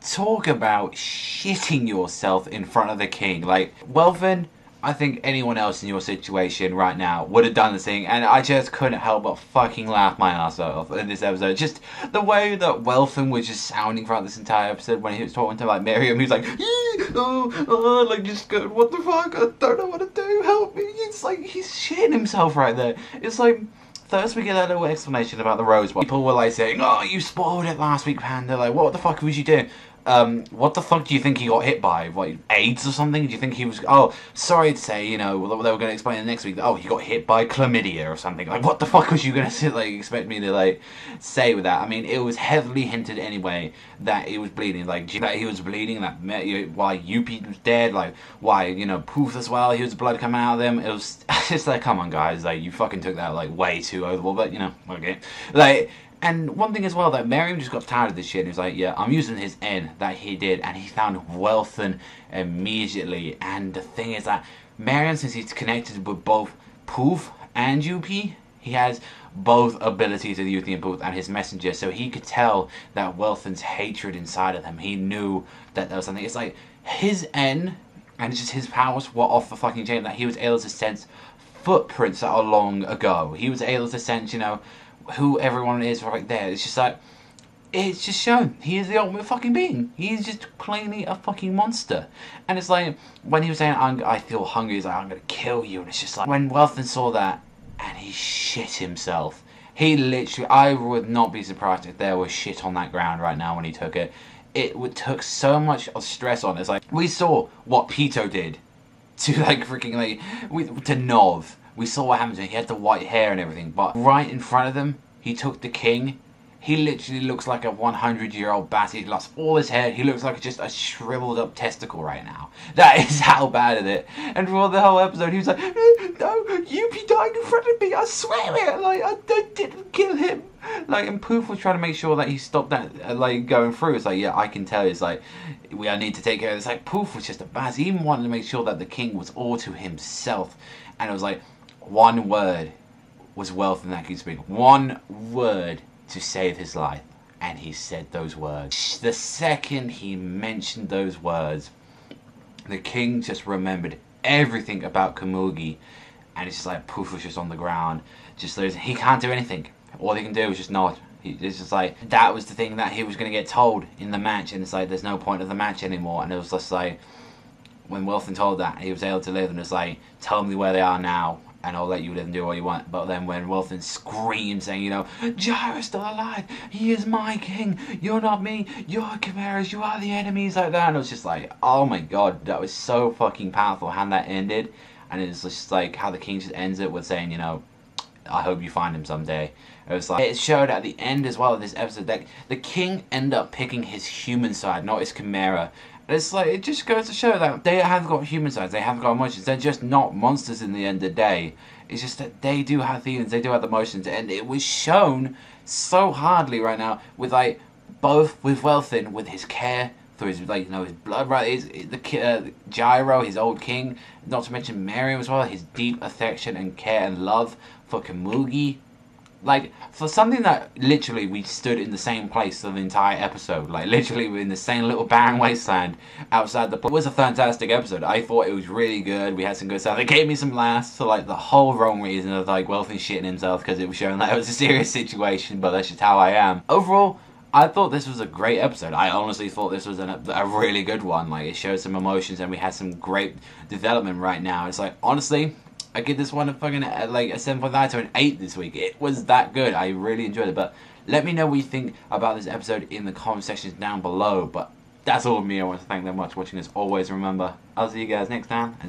talk about shitting yourself in front of the king. Like, Welfin, I think anyone else in your situation right now would have done the thing, and I just couldn't help but fucking laugh my ass off in this episode. Just the way that Welfin was just sounding throughout this entire episode when he was talking to like Miriam, he was like, like just going, what the fuck, I don't know what to do, help me. It's like, he's shitting himself right there. It's like, first we get a little explanation about the rosebud. People were like saying, oh, you spoiled it last week, Panda, like what the fuck was you doing? What the fuck do you think he got hit by? Like, AIDS or something? Do you think he was... Oh, sorry to say, you know, they were going to explain it next week. Oh, he got hit by chlamydia or something. Like, what the fuck was you going to, like, expect me to, like, say with that? I mean, it was heavily hinted anyway that he was bleeding. Like, that he was bleeding, that why Yuppie was dead, like, why, you know, Poof as well, he was blood coming out of them. It was just like, come on, guys, like, you fucking took that, like, way too overboard, but, you know, okay. Like... And one thing as well, that Miriam just got tired of this shit and he was like, yeah, I'm using his N that he did, and he found Welfin immediately. And the thing is that Miriam, since he's connected with both Poof and Yuppie, he has both abilities of Yuppie and Poof and his messenger, so he could tell that Welfin's hatred inside of him. He knew that there was something. It's like his N and just his powers were off the fucking chain, that he was able to sense footprints that are long ago. He was able to sense, you know, who everyone is right there. It's just like, it's just shown he is the ultimate fucking being. He's just plainly a fucking monster. And it's like, when he was saying, I feel hungry, he's like, I'm gonna kill you. And it's just like, when Welfin saw that, and he shit himself. He literally, I would not be surprised if there was shit on that ground right now when he took it. It took so much of stress on it. It's like, we saw what Pito did to like freaking like, to Nov. We saw what happened to him. He had the white hair and everything, but right in front of them, he took the king. He literally looks like a 100-year-old bat. He lost all his hair. He looks like just a shriveled up testicle right now. That is how bad it is. And for the whole episode, he was like, no, Yuppie died in front of me. I swear it. Like, I didn't kill him. Like, and Poof was trying to make sure that he stopped that, like, going through. It's like, yeah, I can tell. It's like, I need to take care of this. Like, Poof was just a bad. He even wanted to make sure that the king was all to himself. And it was like, one word was Welfin that could speak. One word to save his life. And he said those words. The second he mentioned those words, the king just remembered everything about Komugi. And it's just like, Poof was just on the ground. Just losing. He can't do anything. All he can do is just nod. It's just like, that was the thing that he was going to get told in the match. And it's like, there's no point of the match anymore. And it was just like, when Welfin told that, he was able to live. And it's like, tell me where they are now, and I'll let you live and do what you want. But then when Welfin screams saying, you know, Gyro's still alive, he is my king, you're not me, you're chimeras, you are the enemies, like that. And it was just like, oh my god, that was so fucking powerful how that ended. And it's just like how the king just ends it with saying, you know, I hope you find him someday. It was like, it showed at the end as well of this episode that the king ended up picking his human side, not his chimera. It's like, it just goes to show that they have got human sides, they have got emotions, they're just not monsters in the end of the day. It's just that they do have feelings, they do have emotions, and it was shown so hardly right now with like, both with Welfin, with his care, through his, like, you know, his blood, right, Gyro, his old king, not to mention Miriam as well, his deep affection and care and love for Komugi. Like, for something that literally we stood in the same place for the entire episode, like literally we're in the same little barren wasteland outside the place. It was a fantastic episode. I thought it was really good. We had some good stuff. It gave me some laughs for like the whole wrong reason of like Welfin shitting himself, because it was showing that it was a serious situation, but that's just how I am. Overall, I thought this was a great episode. I honestly thought this was a really good one. Like, it showed some emotions and we had some great development right now. It's like, honestly, I give this one a fucking, like, a 7.9 to an 8 this week. It was that good. I really enjoyed it. But let me know what you think about this episode in the comment sections down below. But that's all of me. I want to thank them much for watching. As always, remember, I'll see you guys next time. And